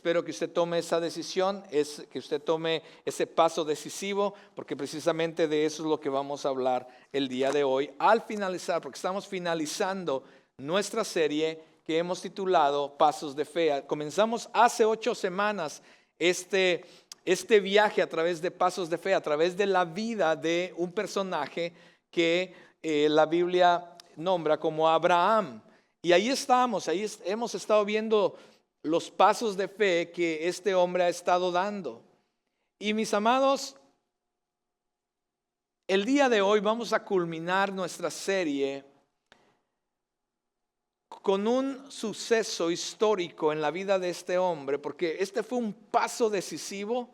Espero que usted tome esa decisión, que usted tome ese paso decisivo, porque precisamente de eso es lo que vamos a hablar el día de hoy. Al finalizar, porque estamos finalizando nuestra serie que hemos titulado Pasos de Fe. Comenzamos hace 8 semanas este viaje a través de Pasos de Fe, a través de la vida de un personaje que la Biblia nombra como Abraham. Y ahí estamos, hemos estado viendo los pasos de fe que este hombre ha estado dando. Y mis amados, el día de hoy vamos a culminar nuestra serie con un suceso histórico en la vida de este hombre, porque este fue un paso decisivo.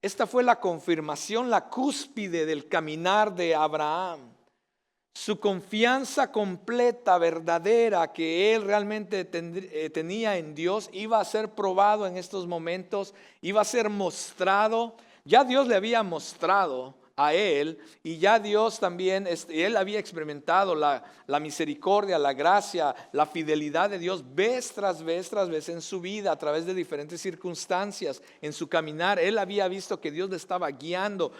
Esta fue la confirmación, la cúspide del caminar de Abraham. Su confianza completa, verdadera, que él realmente tenía en Dios, iba a ser probado en estos momentos, iba a ser mostrado. Ya Dios le había mostrado a él, y ya Dios también, él había experimentado la misericordia, la gracia, la fidelidad de Dios vez tras vez en su vida, a través de diferentes circunstancias, en su caminar. Él había visto que Dios le estaba guiando,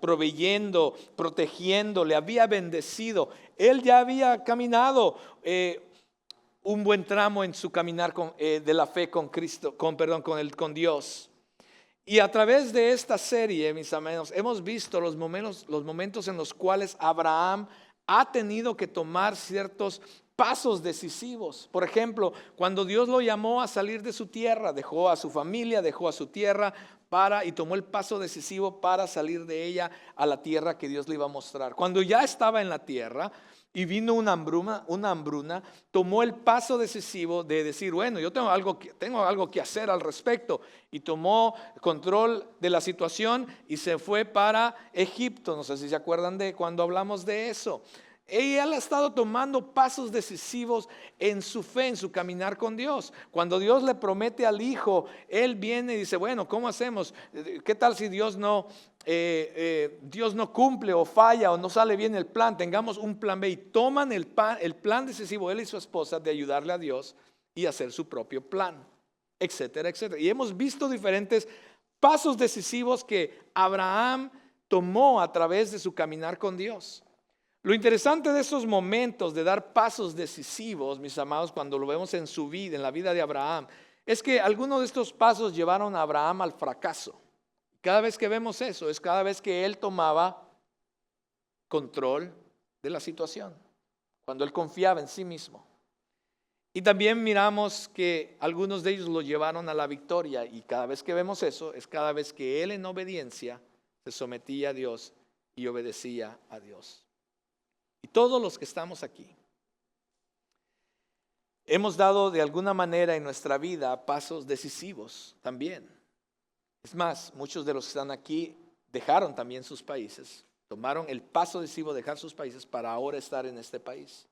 proveyendo, protegiendo, le había bendecido. Él ya había caminado un buen tramo en su caminar de la fe con Cristo, con Dios. Y a través de esta serie, mis amados, hemos visto los momentos en los cuales Abraham ha tenido que tomar ciertos pasos decisivos. Por ejemplo, cuando Dios lo llamó a salir de su tierra, dejó a su familia, dejó a su tierra y tomó el paso decisivo para salir de ella a la tierra que Dios le iba a mostrar. Cuando ya estaba en la tierra y vino una hambruna, tomó el paso decisivo de decir, bueno, yo tengo algo que hacer al respecto. Y tomó control de la situación y se fue para Egipto. No sé si se acuerdan de cuando hablamos de eso. Él ha estado tomando pasos decisivos en su fe, en su caminar con Dios. Cuando Dios le promete al hijo, él viene y dice, bueno, ¿cómo hacemos? ¿Qué tal si Dios no cumple o falla o no sale bien el plan? Tengamos un plan B. Y toman el plan decisivo, él y su esposa, de ayudarle a Dios y hacer su propio plan, etcétera, etcétera. Y hemos visto diferentes pasos decisivos que Abraham tomó a través de su caminar con Dios. Lo interesante de esos momentos de dar pasos decisivos, mis amados, cuando lo vemos en su vida, en la vida de Abraham, es que algunos de estos pasos llevaron a Abraham al fracaso. Cada vez que vemos eso, es cada vez que él tomaba control de la situación, cuando él confiaba en sí mismo. Y también miramos que algunos de ellos lo llevaron a la victoria, y cada vez que vemos eso, es cada vez que él en obediencia se sometía a Dios y obedecía a Dios. Y todos los que estamos aquí hemos dado de alguna manera en nuestra vida pasos decisivos también. Es más, muchos de los que están aquí dejaron también sus países, tomaron el paso decisivo de dejar sus países para ahora estar en este país.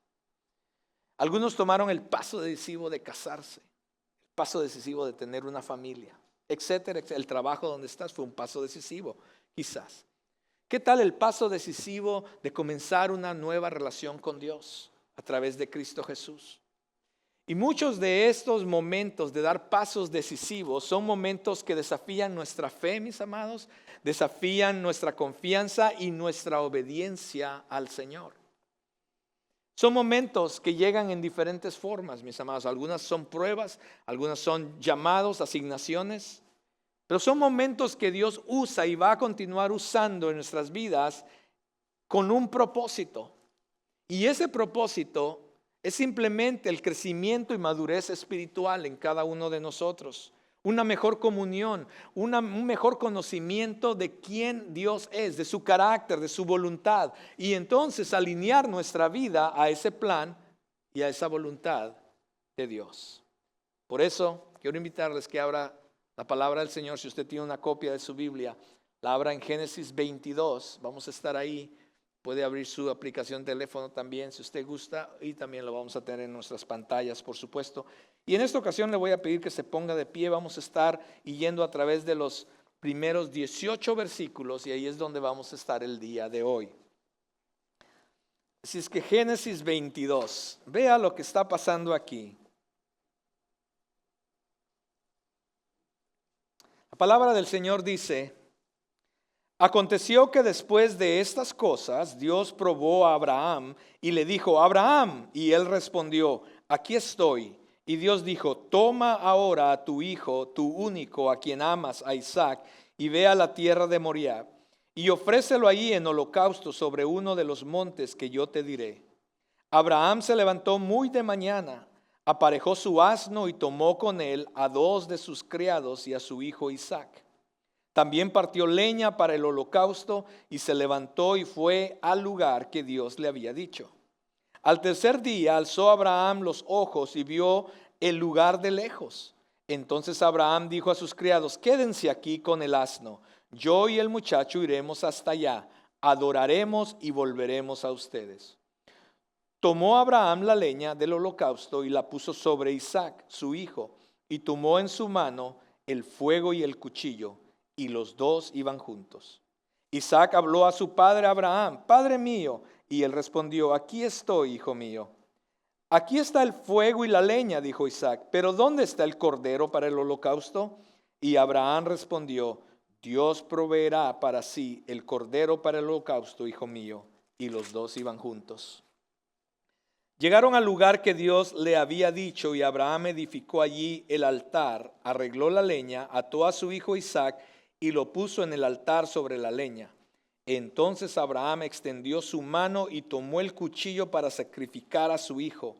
Algunos tomaron el paso decisivo de casarse, el paso decisivo de tener una familia, etcétera, etcétera. El trabajo donde estás fue un paso decisivo, quizás. ¿Qué tal el paso decisivo de comenzar una nueva relación con Dios a través de Cristo Jesús? Y muchos de estos momentos de dar pasos decisivos son momentos que desafían nuestra fe, mis amados, desafían nuestra confianza y nuestra obediencia al Señor. Son momentos que llegan en diferentes formas, mis amados. Algunas son pruebas, algunas son llamados, asignaciones. Pero son momentos que Dios usa y va a continuar usando en nuestras vidas con un propósito. Y ese propósito es simplemente el crecimiento y madurez espiritual en cada uno de nosotros. Una mejor comunión, un mejor conocimiento de quién Dios es, de su carácter, de su voluntad. Y entonces alinear nuestra vida a ese plan y a esa voluntad de Dios. Por eso quiero invitarles que abra la palabra del Señor. Si usted tiene una copia de su Biblia, la abra en Génesis 22. Vamos a estar ahí. Puede abrir su aplicación de teléfono también, si usted gusta, y también lo vamos a tener en nuestras pantallas, por supuesto. Y en esta ocasión le voy a pedir que se ponga de pie. Vamos a estar yendo a través de los primeros 18 versículos, y ahí es donde vamos a estar el día de hoy. Así es que Génesis 22, vea lo que está pasando aquí. La palabra del Señor dice: aconteció que después de estas cosas, Dios probó a Abraham y le dijo: Abraham, y él respondió: aquí estoy. Y Dios dijo: toma ahora a tu hijo, tu único, a quien amas, a Isaac, y ve a la tierra de Moriah, y ofrécelo allí en holocausto sobre uno de los montes que yo te diré. Abraham se levantó muy de mañana, aparejó su asno y tomó con él a 2 de sus criados y a su hijo Isaac. También partió leña para el holocausto y se levantó y fue al lugar que Dios le había dicho. Al tercer día alzó Abraham los ojos y vio el lugar de lejos. Entonces Abraham dijo a sus criados: quédense aquí con el asno, yo y el muchacho iremos hasta allá, adoraremos y volveremos a ustedes. Tomó Abraham la leña del holocausto y la puso sobre Isaac, su hijo, y tomó en su mano el fuego y el cuchillo, y los dos iban juntos. Isaac habló a su padre Abraham: Padre mío. Y él respondió: aquí estoy, hijo mío. Aquí está el fuego y la leña, dijo Isaac, pero ¿dónde está el cordero para el holocausto? Y Abraham respondió: Dios proveerá para sí el cordero para el holocausto, hijo mío. Y los dos iban juntos. Llegaron al lugar que Dios le había dicho, y Abraham edificó allí el altar, arregló la leña, ató a su hijo Isaac y lo puso en el altar sobre la leña. Entonces Abraham extendió su mano y tomó el cuchillo para sacrificar a su hijo.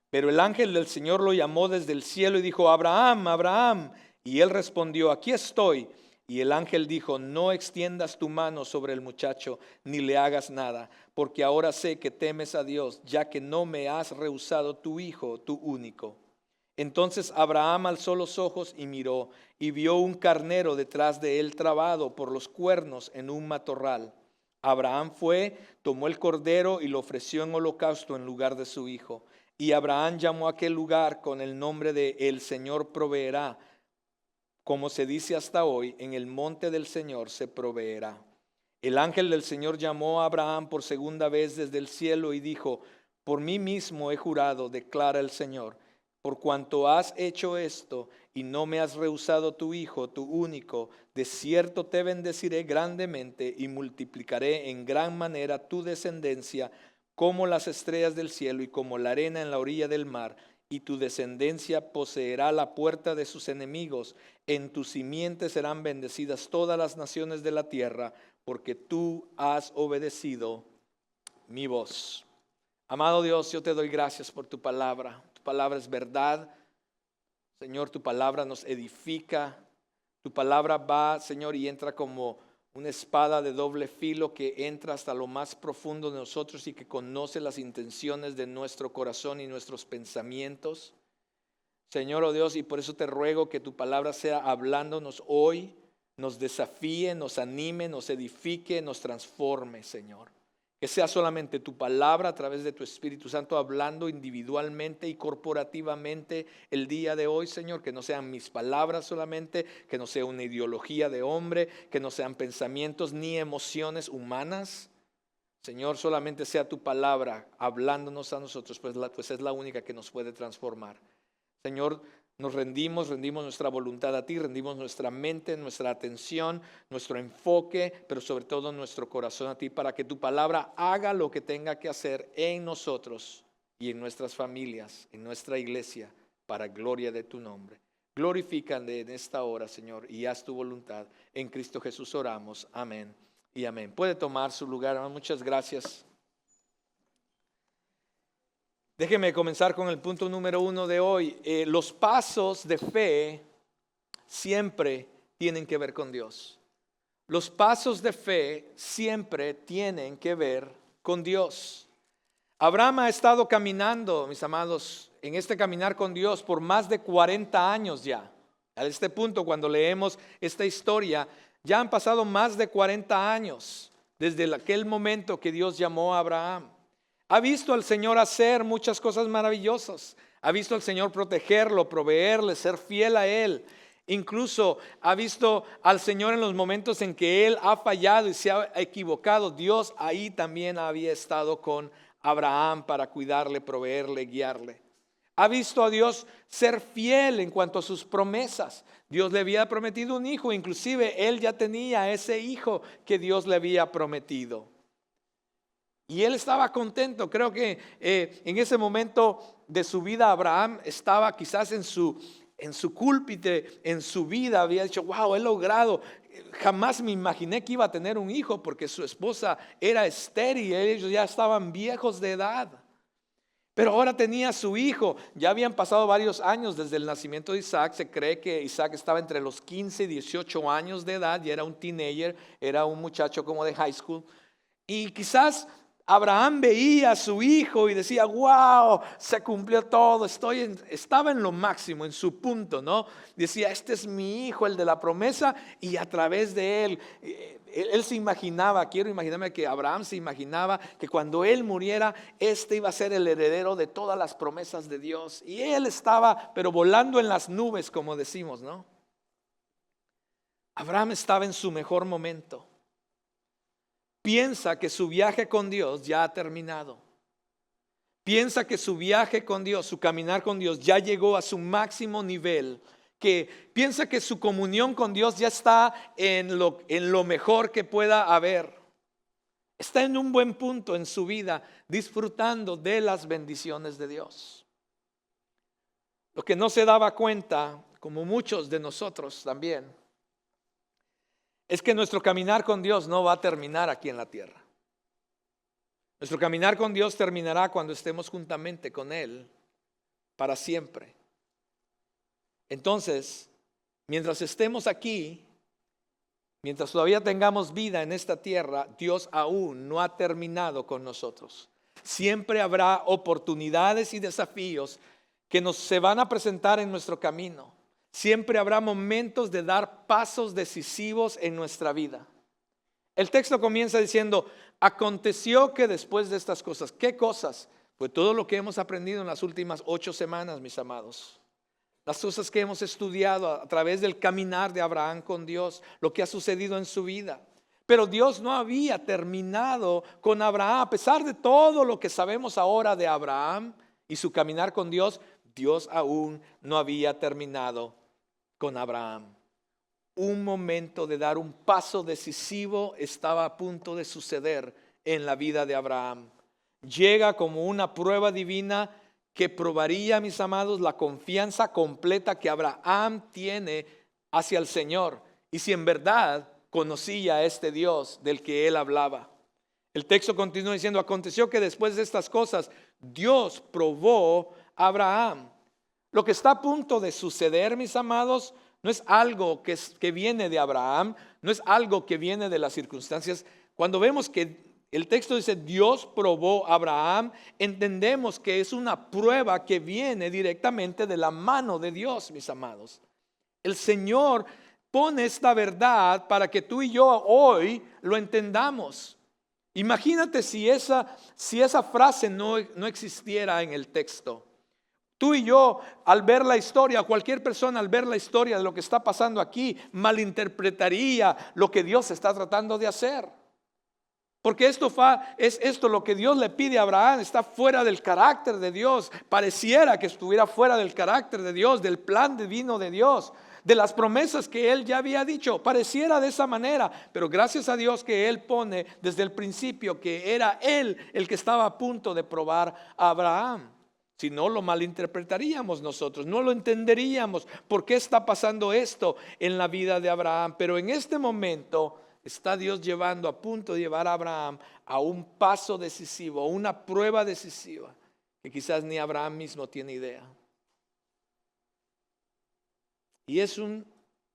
Pero el ángel del Señor lo llamó desde el cielo y dijo: Abraham, Abraham. Y él respondió: aquí estoy. Y el ángel dijo: no extiendas tu mano sobre el muchacho, ni le hagas nada, porque ahora sé que temes a Dios, ya que no me has rehusado tu hijo, tu único. Entonces Abraham alzó los ojos y miró, y vio un carnero detrás de él trabado por los cuernos en un matorral. Abraham fue, tomó el cordero y lo ofreció en holocausto en lugar de su hijo. Y Abraham llamó a aquel lugar con el nombre de El Señor proveerá. Como se dice hasta hoy: en el monte del Señor se proveerá. El ángel del Señor llamó a Abraham por segunda vez desde el cielo y dijo: por mí mismo he jurado, declara el Señor, por cuanto has hecho esto y no me has rehusado tu hijo, tu único, de cierto te bendeciré grandemente y multiplicaré en gran manera tu descendencia como las estrellas del cielo y como la arena en la orilla del mar. Y tu descendencia poseerá la puerta de sus enemigos. En tu simiente serán bendecidas todas las naciones de la tierra, porque tú has obedecido mi voz. Amado Dios, yo te doy gracias por tu palabra. Tu palabra es verdad. Señor, tu palabra nos edifica. Tu palabra va, Señor, y entra como una espada de doble filo que entra hasta lo más profundo de nosotros y que conoce las intenciones de nuestro corazón y nuestros pensamientos. Señor, oh Dios, y por eso te ruego que tu palabra sea hablándonos hoy, nos desafíe, nos anime, nos edifique, nos transforme, Señor. Que sea solamente tu palabra a través de tu Espíritu Santo hablando individualmente y corporativamente el día de hoy, Señor. Que no sean mis palabras solamente, que no sea una ideología de hombre, que no sean pensamientos ni emociones humanas. Señor, solamente sea tu palabra hablándonos a nosotros, pues es la única que nos puede transformar. Señor, nos rendimos nuestra voluntad a ti, rendimos nuestra mente, nuestra atención, nuestro enfoque, pero sobre todo nuestro corazón a ti, para que tu palabra haga lo que tenga que hacer en nosotros y en nuestras familias, en nuestra iglesia, para gloria de tu nombre. Glorifícale en esta hora, Señor, y haz tu voluntad. En Cristo Jesús oramos. Amén y amén. Puede tomar su lugar. Muchas gracias. Déjeme comenzar con el punto número 1 de hoy. Los pasos de fe siempre tienen que ver con Dios. Los pasos de fe siempre tienen que ver con Dios. Abraham ha estado caminando, mis amados, en este caminar con Dios por más de 40 años ya. A este punto, cuando leemos esta historia, ya han pasado más de 40 años desde aquel momento que Dios llamó a Abraham. Ha visto al Señor hacer muchas cosas maravillosas. Ha visto al Señor protegerlo, proveerle, ser fiel a Él. Incluso ha visto al Señor en los momentos en que Él ha fallado y se ha equivocado. Dios ahí también había estado con Abraham para cuidarle, proveerle, guiarle. Ha visto a Dios ser fiel en cuanto a sus promesas. Dios le había prometido un hijo, inclusive él ya tenía ese hijo que Dios le había prometido. Y él estaba contento. Creo que en ese momento de su vida Abraham estaba quizás en su cúlpite, en su vida. Había dicho, wow, he logrado. Jamás me imaginé que iba a tener un hijo porque su esposa era estéril. Ellos ya estaban viejos de edad. Pero ahora tenía su hijo. Ya habían pasado varios años desde el nacimiento de Isaac. Se cree que Isaac estaba entre los 15 y 18 años de edad. Ya era un teenager, era un muchacho como de high school. Y quizás Abraham veía a su hijo y decía, wow, se cumplió todo, estaba en lo máximo, en su punto, ¿no? Decía, este es mi hijo, el de la promesa, y a través de él se imaginaba, quiero imaginarme que Abraham se imaginaba que cuando él muriera, este iba a ser el heredero de todas las promesas de Dios. Y él estaba, pero volando en las nubes, como decimos, ¿no? Abraham estaba en su mejor momento. Piensa que su viaje con Dios ya ha terminado. Piensa que su viaje con Dios, su caminar con Dios ya llegó a su máximo nivel. Que piensa que su comunión con Dios ya está en lo mejor que pueda haber. Está en un buen punto en su vida, disfrutando de las bendiciones de Dios. Lo que no se daba cuenta, como muchos de nosotros también, es que nuestro caminar con Dios no va a terminar aquí en la tierra. Nuestro caminar con Dios terminará cuando estemos juntamente con Él para siempre. Entonces, mientras estemos aquí, mientras todavía tengamos vida en esta tierra, Dios aún no ha terminado con nosotros. Siempre habrá oportunidades y desafíos que se van a presentar en nuestro camino. Siempre habrá momentos de dar pasos decisivos en nuestra vida. El texto comienza diciendo, aconteció que después de estas cosas, ¿qué cosas? Pues todo lo que hemos aprendido en las últimas 8 semanas, mis amados. Las cosas que hemos estudiado a través del caminar de Abraham con Dios, lo que ha sucedido en su vida. Pero Dios no había terminado con Abraham. A pesar de todo lo que sabemos ahora de Abraham y su caminar con Dios, Dios aún no había terminado con Abraham. Un momento de dar un paso decisivo estaba a punto de suceder en la vida de Abraham. Llega como una prueba divina que probaría, mis amados, la confianza completa que Abraham tiene hacia el Señor y si en verdad conocía a este Dios del que él hablaba. El texto continúa diciendo, aconteció que después de estas cosas, Dios probó a Abraham. Lo que está a punto de suceder, mis amados, no es algo que viene de Abraham, no es algo que viene de las circunstancias. Cuando vemos que el texto dice Dios probó a Abraham, entendemos que es una prueba que viene directamente de la mano de Dios, mis amados. El Señor pone esta verdad para que tú y yo hoy lo entendamos. Imagínate si esa frase no existiera en el texto. Tú y yo, al ver la historia, cualquier persona al ver la historia de lo que está pasando aquí, malinterpretaría lo que Dios está tratando de hacer. Porque esto lo que Dios le pide a Abraham, está fuera del carácter de Dios. Pareciera que estuviera fuera del carácter de Dios, del plan divino de Dios, de las promesas que Él ya había dicho. Pareciera de esa manera, pero gracias a Dios que Él pone desde el principio que era Él el que estaba a punto de probar a Abraham. Si no, lo malinterpretaríamos nosotros, no lo entenderíamos. ¿Por qué está pasando esto en la vida de Abraham? Pero en este momento está Dios llevando, a punto de llevar a Abraham a un paso decisivo, a una prueba decisiva, que quizás ni Abraham mismo tiene idea. Y es un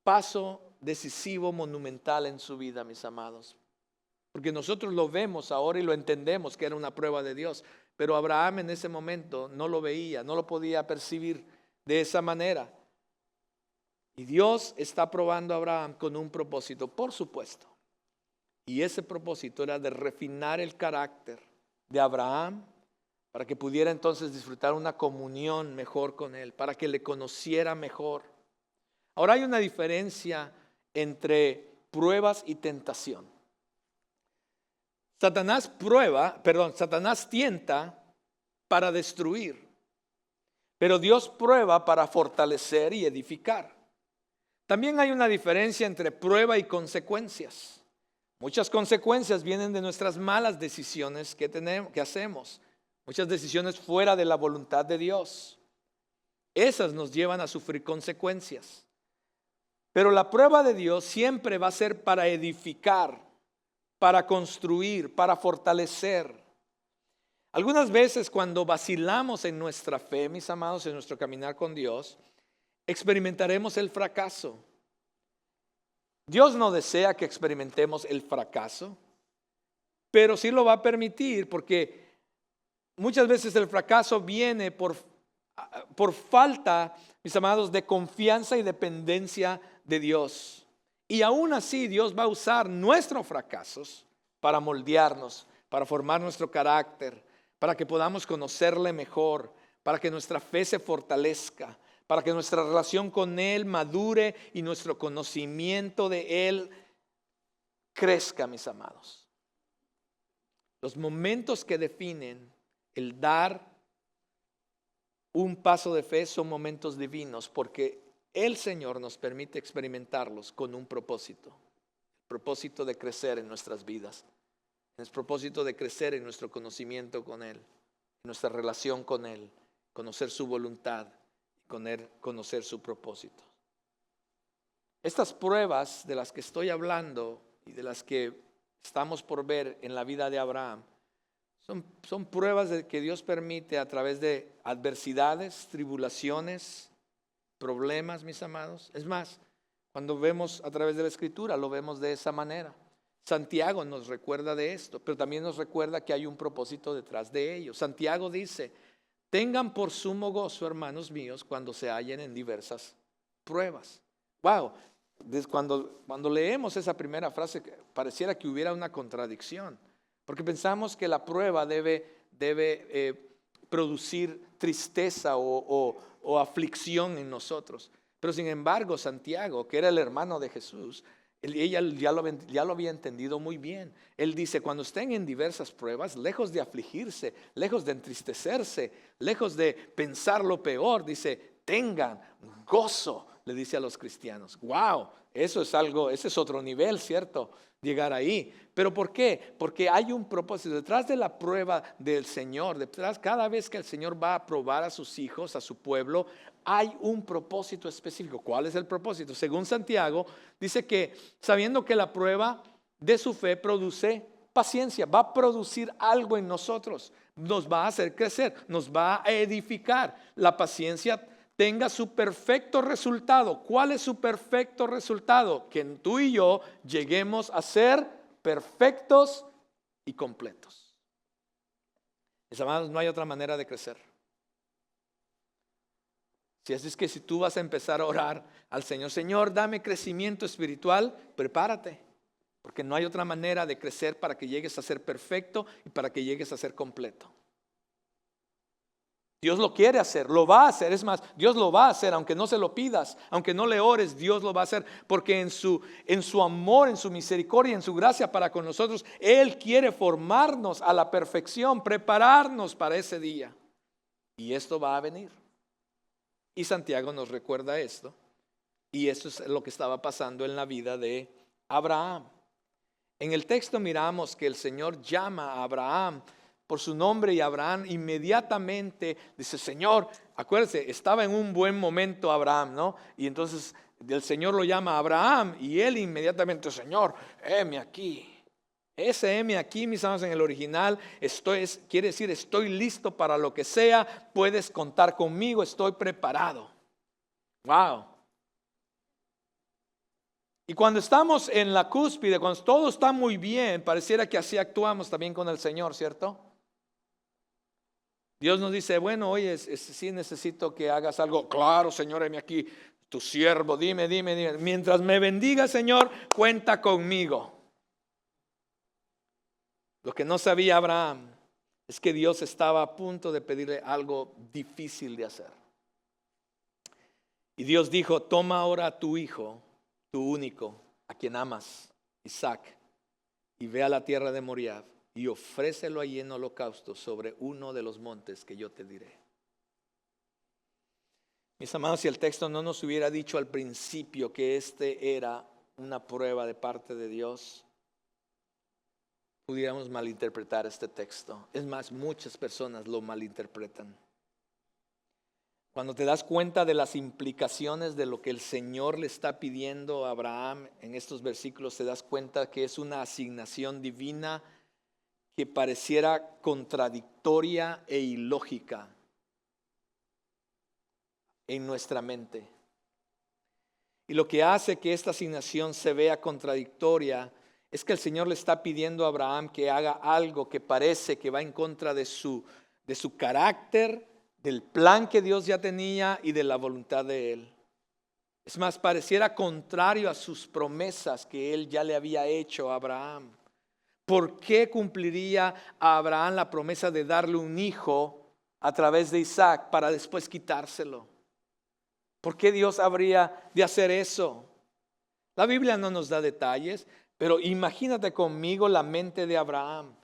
paso decisivo, monumental en su vida, mis amados. Porque nosotros lo vemos ahora y lo entendemos que era una prueba de Dios. Pero Abraham en ese momento no lo veía, no lo podía percibir de esa manera. Y Dios está probando a Abraham con un propósito, por supuesto. Y ese propósito era de refinar el carácter de Abraham para que pudiera entonces disfrutar una comunión mejor con él, para que le conociera mejor. Ahora hay una diferencia entre pruebas y tentación. Satanás tienta para destruir, pero Dios prueba para fortalecer y edificar. También hay una diferencia entre prueba y consecuencias. Muchas consecuencias vienen de nuestras malas decisiones que hacemos. Muchas decisiones fuera de la voluntad de Dios. Esas nos llevan a sufrir consecuencias. Pero la prueba de Dios siempre va a ser para edificar, para construir, para fortalecer. Algunas veces cuando vacilamos en nuestra fe, mis amados, en nuestro caminar con Dios, experimentaremos el fracaso. Dios no desea que experimentemos el fracaso, pero sí lo va a permitir porque muchas veces el fracaso viene por falta, mis amados, de confianza y dependencia de Dios. Y aún así Dios va a usar nuestros fracasos para moldearnos, para formar nuestro carácter, para que podamos conocerle mejor, para que nuestra fe se fortalezca, para que nuestra relación con Él madure y nuestro conocimiento de Él crezca, mis amados. Los momentos que definen el dar un paso de fe son momentos divinos, porque el Señor nos permite experimentarlos con un propósito. El propósito de crecer en nuestras vidas. El propósito de crecer en nuestro conocimiento con Él, en nuestra relación con Él, conocer su voluntad, conocer su propósito. Estas pruebas de las que estoy hablando y de las que estamos por ver en la vida de Abraham son pruebas que Dios permite a través de adversidades, tribulaciones, problemas, mis amados. Es más, cuando vemos a través de la Escritura, lo vemos de esa manera. Santiago nos recuerda de esto, pero también nos recuerda que hay un propósito detrás de ello. Santiago dice: tengan por sumo gozo, hermanos míos, cuando se hallen en diversas pruebas. Wow, cuando leemos esa primera frase, pareciera que hubiera una contradicción, porque pensamos que la prueba debe producir tristeza o aflicción en nosotros. Pero sin embargo, Santiago, que era el hermano de Jesús, ella ya lo había entendido muy bien. Él dice: cuando estén en diversas pruebas, lejos de afligirse, lejos de entristecerse, lejos de pensar lo peor, dice: tengan gozo, le dice a los cristianos. Wow, eso es algo, ese es otro nivel, ¿cierto? Llegar ahí. ¿Pero por qué? Porque hay un propósito detrás de la prueba del Señor. Detrás, cada vez que el Señor va a probar a sus hijos, a su pueblo, hay un propósito específico. ¿Cuál es el propósito? Según Santiago, dice que sabiendo que la prueba de su fe produce paciencia, va a producir algo en nosotros, nos va a hacer crecer, nos va a edificar. La paciencia tenga su perfecto resultado. ¿Cuál es su perfecto resultado? Que tú y yo lleguemos a ser perfectos y completos. Mis amados, no hay otra manera de crecer. Así es que si tú vas a empezar a orar al Señor: Señor, dame crecimiento espiritual, prepárate, porque no hay otra manera de crecer para que llegues a ser perfecto y para que llegues a ser completo. Dios lo quiere hacer, lo va a hacer. Es más, Dios lo va a hacer, aunque no se lo pidas, aunque no le ores, Dios lo va a hacer, porque en su amor, en su misericordia, en su gracia para con nosotros, Él quiere formarnos a la perfección, prepararnos para ese día. Y esto va a venir. Y Santiago nos recuerda esto. Y esto es lo que estaba pasando en la vida de Abraham. En el texto miramos que el Señor llama a Abraham por su nombre, y Abraham inmediatamente dice: Señor, acuérdese, estaba en un buen momento Abraham, ¿no? Y entonces el Señor lo llama a Abraham y él inmediatamente: Señor, heme aquí. Ese heme aquí, mis amados, en el original quiere decir: estoy listo para lo que sea, puedes contar conmigo, estoy preparado. Wow. Y cuando estamos en la cúspide, cuando todo está muy bien, pareciera que así actuamos también con el Señor, ¿cierto? Dios nos dice: bueno, oye, sí necesito que hagas algo. Claro, Señor, heme aquí, tu siervo, dime. Mientras me bendiga, Señor, cuenta conmigo. Lo que no sabía Abraham es que Dios estaba a punto de pedirle algo difícil de hacer. Y Dios dijo: toma ahora a tu hijo, tu único, a quien amas, Isaac, y ve a la tierra de Moriah y ofrécelo allí en holocausto sobre uno de los montes que yo te diré. Mis amados, si el texto no nos hubiera dicho al principio que este era una prueba de parte de Dios, pudiéramos malinterpretar este texto. Es más, muchas personas lo malinterpretan. Cuando te das cuenta de las implicaciones de lo que el Señor le está pidiendo a Abraham en estos versículos, te das cuenta que es una asignación divina que pareciera contradictoria e ilógica en nuestra mente. Y lo que hace que esta asignación se vea contradictoria es que el Señor le está pidiendo a Abraham que haga algo que parece que va en contra de su carácter, del plan que Dios ya tenía y de la voluntad de Él. Es más, pareciera contrario a sus promesas que Él ya le había hecho a Abraham. ¿Por qué cumpliría a Abraham la promesa de darle un hijo a través de Isaac para después quitárselo? ¿Por qué Dios habría de hacer eso? La Biblia no nos da detalles, pero imagínate conmigo la mente de Abraham.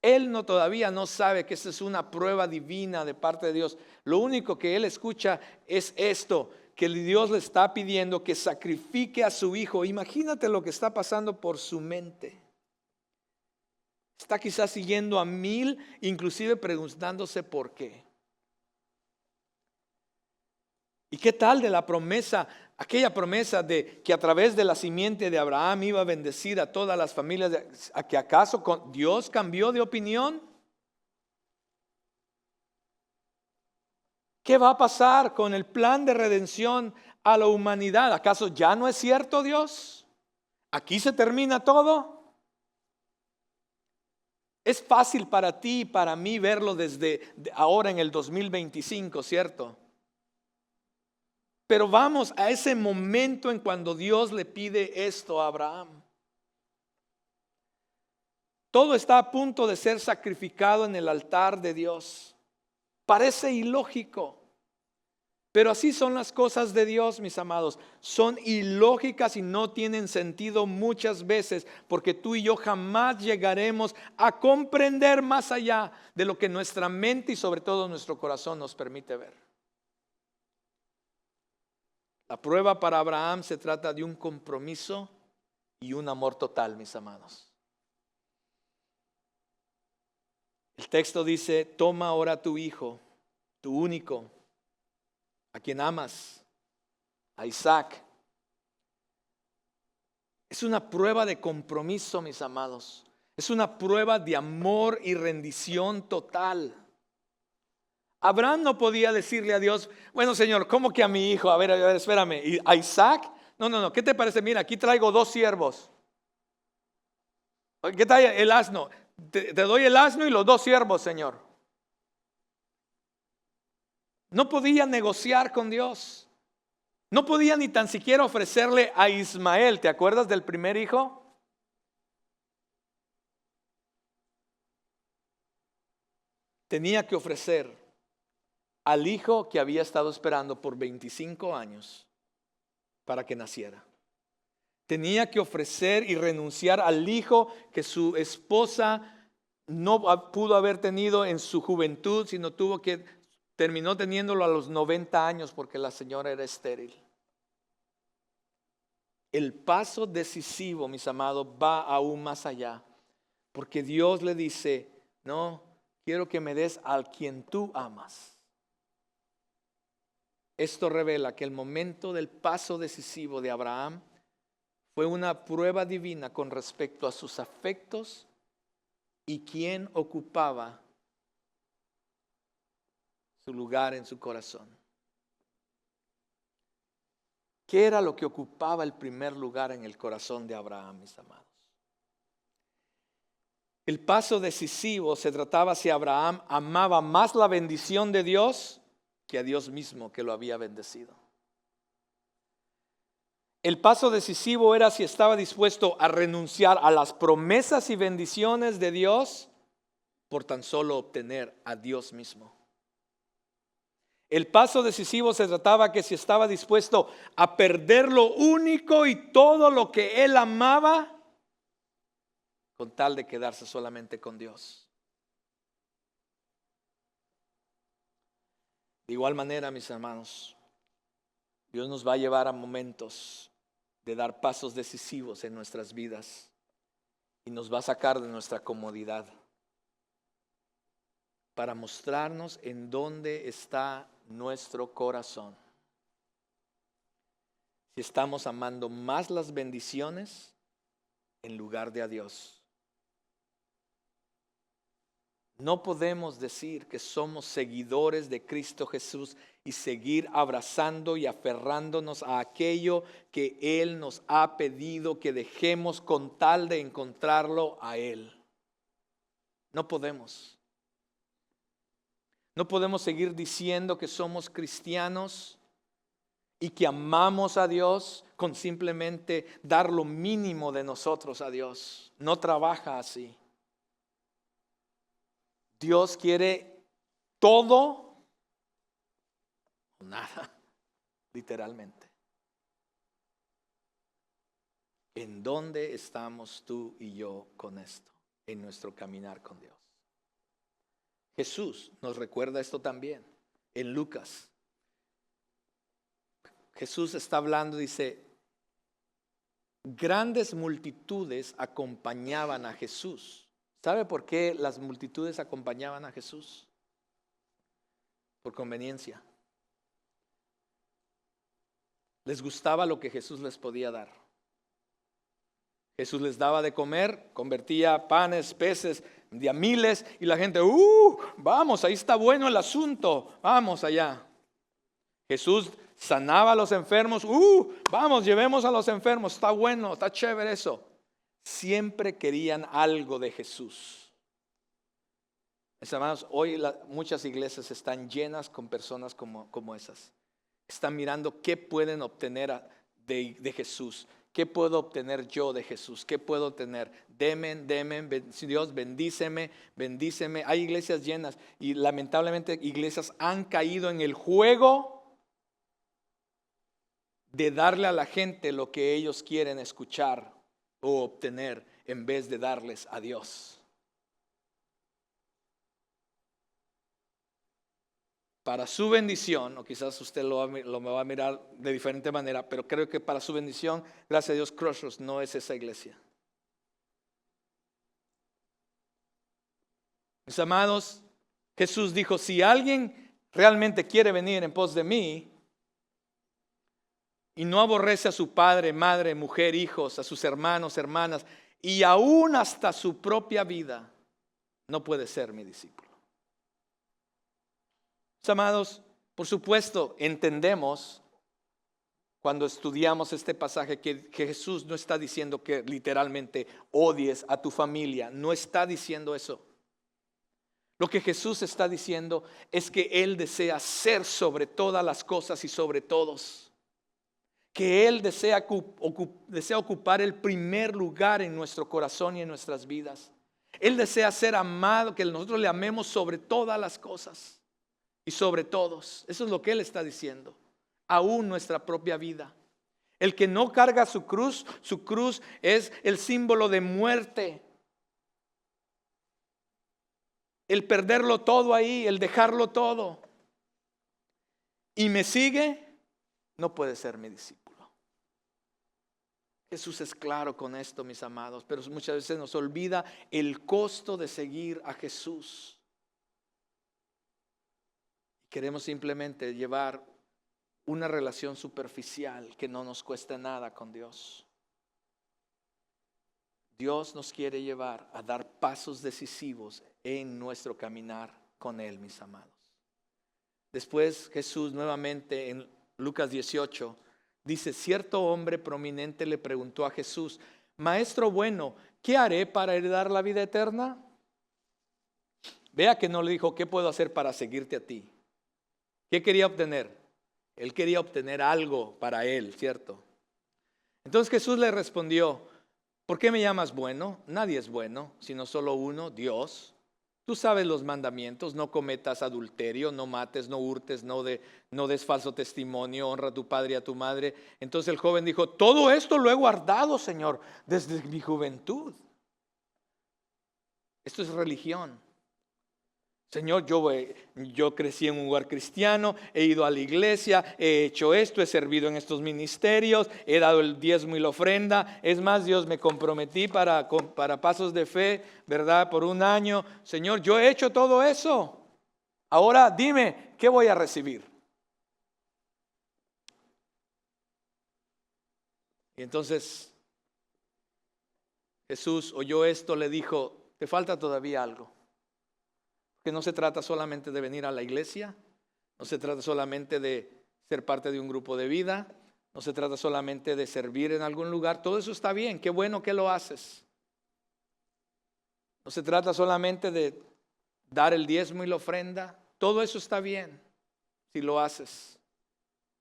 Él todavía no sabe que esta es una prueba divina de parte de Dios. Lo único que él escucha es esto, que Dios le está pidiendo que sacrifique a su hijo. Imagínate lo que está pasando por su mente. Está quizás siguiendo a 1000, inclusive preguntándose por qué. ¿Y qué tal de la promesa, aquella promesa de que a través de la simiente de Abraham iba a bendecir a todas las familias? ¿A que acaso Dios cambió de opinión? ¿Qué va a pasar con el plan de redención a la humanidad? ¿Acaso ya no es cierto, Dios? ¿Aquí se termina todo? Es fácil para ti y para mí verlo desde ahora en el 2025, ¿cierto? Pero vamos a ese momento en cuando Dios le pide esto a Abraham. Todo está a punto de ser sacrificado en el altar de Dios. Parece ilógico, pero así son las cosas de Dios, mis amados. Son ilógicas y no tienen sentido muchas veces, porque tú y yo jamás llegaremos a comprender más allá de lo que nuestra mente y sobre todo nuestro corazón nos permite ver. La prueba para Abraham se trata de un compromiso y un amor total, mis amados. El texto dice: toma ahora tu hijo, tu único, a quien amas, a Isaac. Es una prueba de compromiso, mis amados. Es una prueba de amor y rendición total. Abraham no podía decirle a Dios: bueno, Señor, ¿cómo que a mi hijo? A ver, espérame. ¿Y a Isaac? No, ¿qué te parece? Mira, aquí traigo 2 siervos. ¿Qué tal el asno? Te doy el asno y los 2 siervos, Señor. No podía negociar con Dios. No podía ni tan siquiera ofrecerle a Ismael. ¿Te acuerdas del primer hijo? Tenía que ofrecer al hijo que había estado esperando por 25 años para que naciera. Tenía que ofrecer y renunciar al hijo que su esposa no pudo haber tenido en su juventud, sino terminó teniéndolo a los 90 años porque la señora era estéril. El paso decisivo, mis amados, va aún más allá, porque Dios le dice: no, quiero que me des al quien tú amas. Esto revela que el momento del paso decisivo de Abraham fue una prueba divina con respecto a sus afectos y quién ocupaba su lugar en su corazón. ¿Qué era lo que ocupaba el primer lugar en el corazón de Abraham, mis amados? El paso decisivo se trataba si Abraham amaba más la bendición de Dios que a Dios mismo que lo había bendecido. El paso decisivo era si estaba dispuesto a renunciar a las promesas y bendiciones de Dios por tan solo obtener a Dios mismo. El paso decisivo se trataba que si estaba dispuesto a perder lo único y todo lo que él amaba con tal de quedarse solamente con Dios. De igual manera, mis hermanos, Dios nos va a llevar a momentos de dar pasos decisivos en nuestras vidas y nos va a sacar de nuestra comodidad para mostrarnos en dónde está nuestro corazón. Si estamos amando más las bendiciones en lugar de a Dios. No podemos decir que somos seguidores de Cristo Jesús y seguir abrazando y aferrándonos a aquello que Él nos ha pedido que dejemos con tal de encontrarlo a Él. No podemos. No podemos seguir diciendo que somos cristianos y que amamos a Dios con simplemente dar lo mínimo de nosotros a Dios. No trabaja así. Dios quiere todo o nada, literalmente. ¿En dónde estamos tú y yo con esto? En nuestro caminar con Dios. Jesús nos recuerda esto también en Lucas. Jesús está hablando, dice, grandes multitudes acompañaban a Jesús. ¿Sabe por qué las multitudes acompañaban a Jesús? Por conveniencia. Les gustaba lo que Jesús les podía dar. Jesús les daba de comer, convertía panes, peces, de a miles, y la gente, vamos, ahí está bueno el asunto, vamos allá. Jesús sanaba a los enfermos, vamos, llevemos a los enfermos, está bueno, está chévere eso. Siempre querían algo de Jesús. Mis hermanos, hoy muchas iglesias están llenas con personas como esas. Están mirando qué pueden obtener de Jesús. ¿Qué puedo obtener yo de Jesús? ¿Qué puedo obtener? Demen, Dios, bendíceme. Hay iglesias llenas y lamentablemente iglesias han caído en el juego de darle a la gente lo que ellos quieren escuchar o obtener en vez de darles a Dios. Para su bendición, o quizás usted me va a mirar de diferente manera, pero creo que para su bendición, gracias a Dios, Crossroads no es esa iglesia. Mis amados, Jesús dijo, si alguien realmente quiere venir en pos de mí y no aborrece a su padre, madre, mujer, hijos, a sus hermanos, hermanas y aún hasta su propia vida, no puede ser mi discípulo. Mis amados, por supuesto, entendemos cuando estudiamos este pasaje que Jesús no está diciendo que literalmente odies a tu familia, no está diciendo eso. Lo que Jesús está diciendo es que Él desea ser sobre todas las cosas y sobre todos. Que Él desea ocupar el primer lugar en nuestro corazón y en nuestras vidas. Él desea ser amado, que nosotros le amemos sobre todas las cosas y sobre todos. Eso es lo que Él está diciendo. Aún nuestra propia vida. El que no carga su cruz es el símbolo de muerte. El perderlo todo ahí, el dejarlo todo. Y me sigue, no puede ser mi discípulo. Jesús es claro con esto, mis amados, pero muchas veces nos olvida el costo de seguir a Jesús. Queremos simplemente llevar una relación superficial que no nos cueste nada con Dios. Dios nos quiere llevar a dar pasos decisivos en nuestro caminar con Él, mis amados. Después Jesús nuevamente en Lucas 18 dice, cierto hombre prominente le preguntó a Jesús, Maestro bueno, ¿qué haré para heredar la vida eterna? Vea que no le dijo, ¿qué puedo hacer para seguirte a ti? ¿Qué quería obtener? Él quería obtener algo para él, ¿cierto? Entonces Jesús le respondió, ¿por qué me llamas bueno? Nadie es bueno, sino solo uno, Dios. Tú sabes los mandamientos, no cometas adulterio, no mates, no hurtes, no des falso testimonio, honra a tu padre y a tu madre. Entonces el joven dijo, todo esto lo he guardado, Señor, desde mi juventud. Esto es religión. Señor, yo crecí en un lugar cristiano, he ido a la iglesia, he hecho esto, he servido en estos ministerios, he dado el diezmo y la ofrenda. Es más, Dios, me comprometí para Pasos de Fe, ¿verdad? Por un año. Señor, yo he hecho todo eso. Ahora dime, ¿qué voy a recibir? Y entonces Jesús oyó esto, le dijo, te falta todavía algo. Que no se trata solamente de venir a la iglesia, no se trata solamente de ser parte de un grupo de vida, no se trata solamente de servir en algún lugar. Todo eso está bien, qué bueno que lo haces. No se trata solamente de dar el diezmo y la ofrenda. Todo eso está bien si lo haces.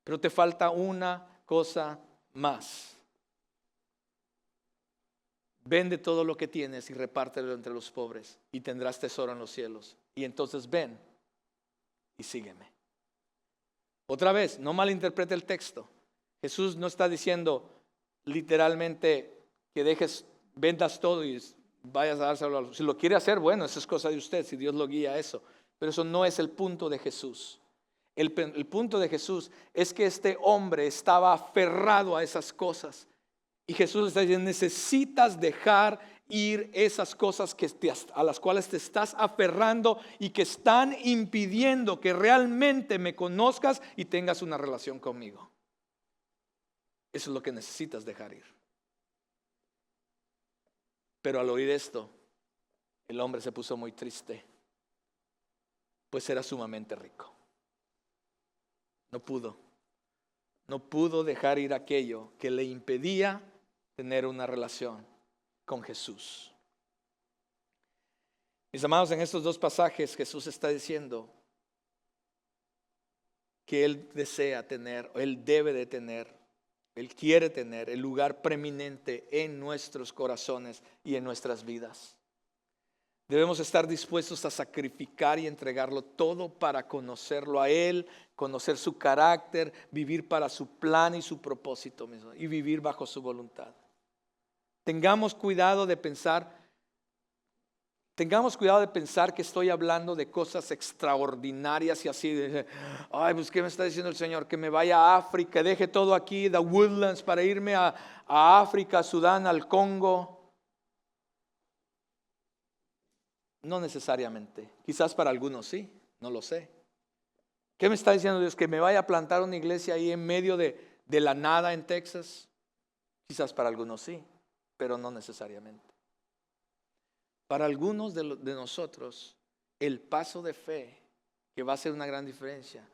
Pero te falta una cosa más. Vende todo lo que tienes y repártelo entre los pobres y tendrás tesoro en los cielos. Y entonces ven y sígueme. Otra vez, no malinterprete el texto. Jesús no está diciendo literalmente que vendas todo y vayas a dárselo. Si lo quiere hacer, bueno, eso es cosa de usted, si Dios lo guía a eso. Pero eso no es el punto de Jesús. El punto de Jesús es que este hombre estaba aferrado a esas cosas. Y Jesús está diciendo, necesitas dejar ir esas cosas a las cuales te estás aferrando y que están impidiendo que realmente me conozcas y tengas una relación conmigo. Eso es lo que necesitas dejar ir. Pero al oír esto, el hombre se puso muy triste, pues era sumamente rico. No pudo dejar ir aquello que le impedía tener una relación con Jesús. Mis amados, en estos dos pasajes Jesús está diciendo que Él desea tener, Él debe de tener, Él quiere tener el lugar preeminente en nuestros corazones y en nuestras vidas. Debemos estar dispuestos a sacrificar y entregarlo todo para conocerlo a Él, conocer su carácter, vivir para su plan y su propósito mismo y vivir bajo su voluntad. Tengamos cuidado de pensar que estoy hablando de cosas extraordinarias y así. Ay, pues ¿qué me está diciendo el Señor? Que me vaya a África, deje todo aquí, The Woodlands, para irme a África, a Sudán, al Congo. No necesariamente. Quizás para algunos sí, no lo sé. ¿Qué me está diciendo Dios? Que me vaya a plantar una iglesia ahí en medio de la nada en Texas. Quizás para algunos sí, pero no necesariamente. Para algunos de nosotros, el paso de fe, que va a hacer una gran diferencia,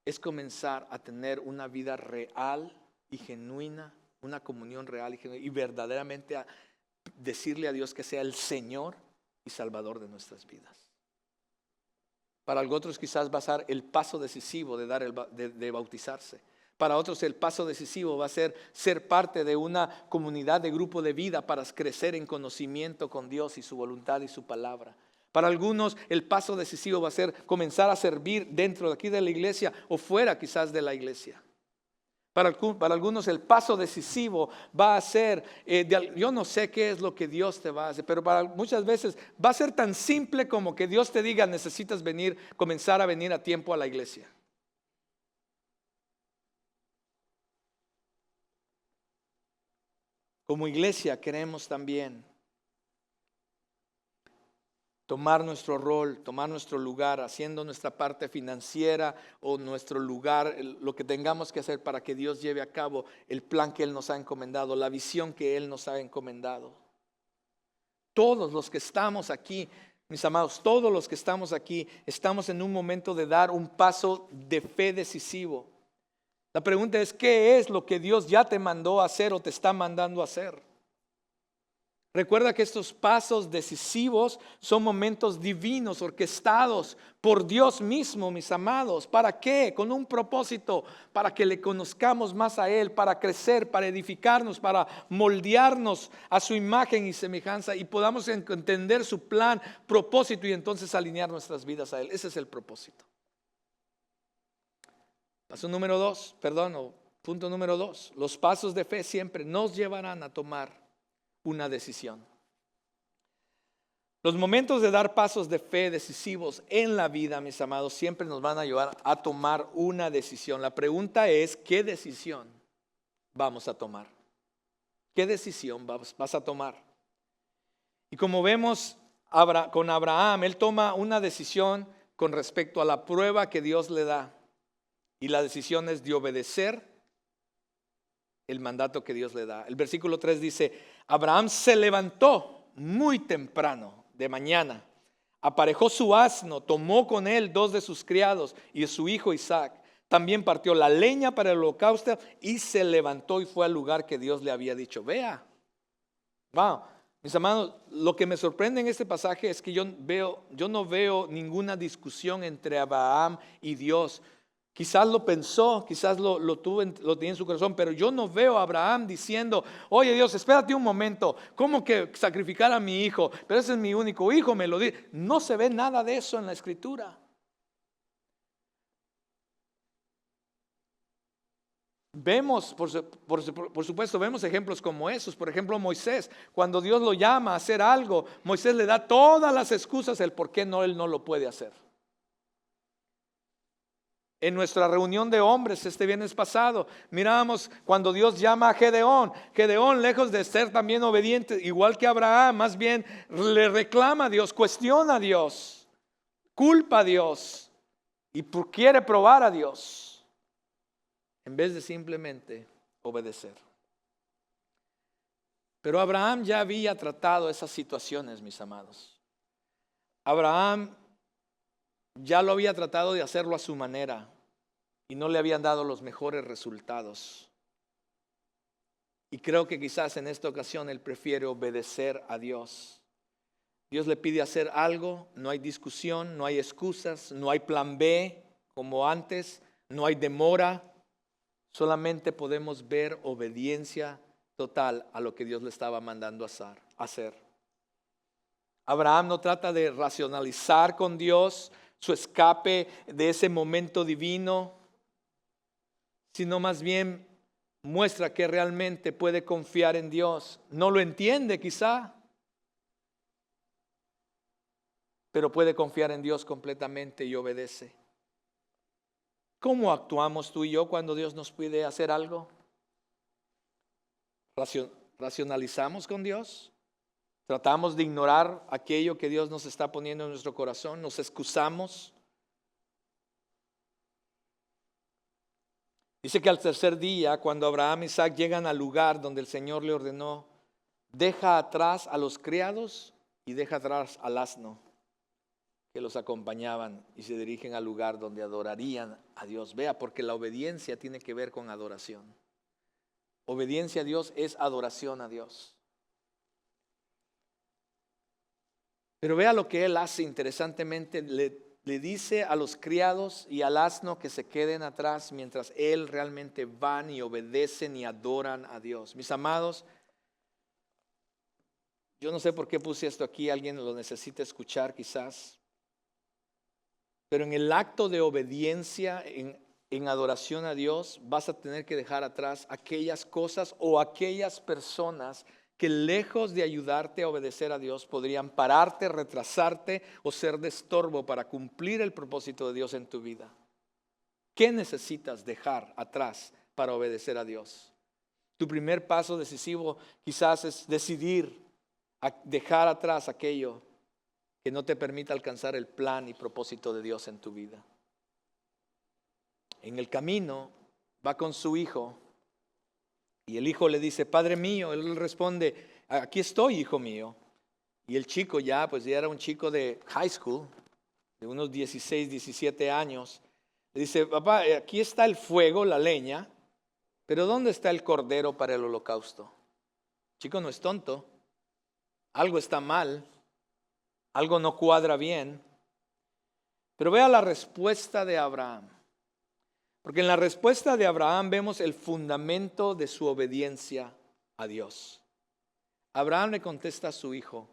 es comenzar a tener una vida real y genuina, una comunión real y genuina, y verdaderamente a decirle a Dios que sea el Señor y Salvador de nuestras vidas. Para otros quizás va a ser el paso decisivo de bautizarse. Para otros el paso decisivo va a ser parte de una comunidad de grupo de vida para crecer en conocimiento con Dios y su voluntad y su palabra. Para algunos el paso decisivo va a ser comenzar a servir dentro de aquí de la iglesia o fuera quizás de la iglesia. Para algunos el paso decisivo va a ser, yo no sé qué es lo que Dios te va a hacer, pero muchas veces va a ser tan simple como que Dios te diga necesitas comenzar a venir a tiempo a la iglesia. Como iglesia queremos también tomar nuestro rol, tomar nuestro lugar, haciendo nuestra parte financiera o nuestro lugar, lo que tengamos que hacer para que Dios lleve a cabo el plan que Él nos ha encomendado, la visión que Él nos ha encomendado. Todos los que estamos aquí, mis amados, todos los que estamos aquí, estamos en un momento de dar un paso de fe decisivo. La pregunta es, ¿qué es lo que Dios ya te mandó a hacer o te está mandando a hacer? Recuerda que estos pasos decisivos son momentos divinos, orquestados por Dios mismo, mis amados. ¿Para qué? Con un propósito, para que le conozcamos más a Él, para crecer, para edificarnos, para moldearnos a su imagen y semejanza y podamos entender su plan, propósito y entonces alinear nuestras vidas a Él. Ese es el propósito. Punto número 2. Los pasos de fe siempre nos llevarán a tomar una decisión. Los momentos de dar pasos de fe decisivos en la vida, mis amados, siempre nos van a ayudar a tomar una decisión. La pregunta es, ¿qué decisión vamos a tomar? ¿Qué decisión vas a tomar? Y como vemos con Abraham, él toma una decisión con respecto a la prueba que Dios le da. Y la decisión es de obedecer el mandato que Dios le da. El versículo 3 dice, Abraham se levantó muy temprano de mañana, aparejó su asno, tomó con él 2 de sus criados y su hijo Isaac. También partió la leña para el holocausto y se levantó y fue al lugar que Dios le había dicho. Vea, wow, mis amados, lo que me sorprende en este pasaje es que yo no veo ninguna discusión entre Abraham y Dios. Quizás lo pensó, quizás lo tenía en su corazón, pero yo no veo a Abraham diciendo, oye Dios, espérate un momento, ¿cómo que sacrificar a mi hijo? Pero ese es mi único hijo, me lo dice. No se ve nada de eso en la Escritura. Vemos, por supuesto, vemos ejemplos como esos. Por ejemplo, Moisés, cuando Dios lo llama a hacer algo, Moisés le da todas las excusas del por qué él no lo puede hacer. En nuestra reunión de hombres este viernes pasado, mirábamos cuando Dios llama a Gedeón. Gedeón, lejos de ser también obediente, igual que Abraham, más bien le reclama a Dios, cuestiona a Dios, culpa a Dios y quiere probar a Dios, en vez de simplemente obedecer. Pero Abraham ya había tratado esas situaciones, mis amados. Abraham ya lo había tratado de hacerlo a su manera y no le habían dado los mejores resultados. Y creo que quizás en esta ocasión él prefiere obedecer a Dios. Dios le pide hacer algo, no hay discusión, no hay excusas, no hay plan B como antes, no hay demora. Solamente podemos ver obediencia total a lo que Dios le estaba mandando a hacer. Abraham no trata de racionalizar con Dios su escape de ese momento divino, sino más bien muestra que realmente puede confiar en Dios. No lo entiende quizá, pero puede confiar en Dios completamente y obedece. ¿Cómo actuamos tú y yo cuando Dios nos pide hacer algo? ¿Racionalizamos con Dios? ¿Tratamos de ignorar aquello que Dios nos está poniendo en nuestro corazón? ¿Nos excusamos? Dice que al tercer día, cuando Abraham y Isaac llegan al lugar donde el Señor le ordenó, deja atrás a los criados y deja atrás al asno que los acompañaban y se dirigen al lugar donde adorarían a Dios. Vea, porque la obediencia tiene que ver con adoración. Obediencia a Dios es adoración a Dios. Pero vea lo que él hace interesantemente. Le dice a los criados y al asno que se queden atrás mientras él realmente van y obedecen y adoran a Dios. Mis amados, yo no sé por qué puse esto aquí, alguien lo necesita escuchar quizás, pero en el acto de obediencia, en adoración a Dios, vas a tener que dejar atrás aquellas cosas o aquellas personas que lejos de ayudarte a obedecer a Dios podrían pararte, retrasarte o ser de estorbo para cumplir el propósito de Dios en tu vida. ¿Qué necesitas dejar atrás para obedecer a Dios? Tu primer paso decisivo quizás es decidir dejar atrás aquello que no te permita alcanzar el plan y propósito de Dios en tu vida. En el camino va con su hijo. Y el hijo le dice, Padre mío. Él responde, aquí estoy, hijo mío. Y el chico ya era un chico de high school, de unos 16, 17 años. Le dice, papá, aquí está el fuego, la leña, pero ¿dónde está el cordero para el holocausto? El chico no es tonto. Algo está mal. Algo no cuadra bien. Pero vea la respuesta de Abraham. Porque en la respuesta de Abraham vemos el fundamento de su obediencia a Dios. Abraham le contesta a su hijo,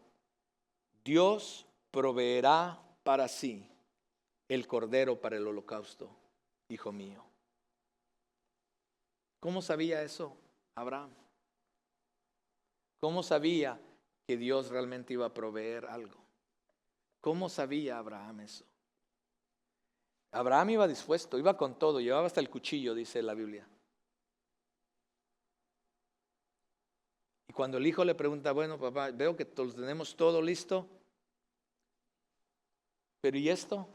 Dios proveerá para sí el cordero para el holocausto, hijo mío. ¿Cómo sabía eso Abraham? ¿Cómo sabía que Dios realmente iba a proveer algo? ¿Cómo sabía Abraham eso? Abraham iba dispuesto, iba con todo, llevaba hasta el cuchillo, dice la Biblia. Y cuando el hijo le pregunta, bueno, papá, veo que tenemos todo listo, pero ¿y esto?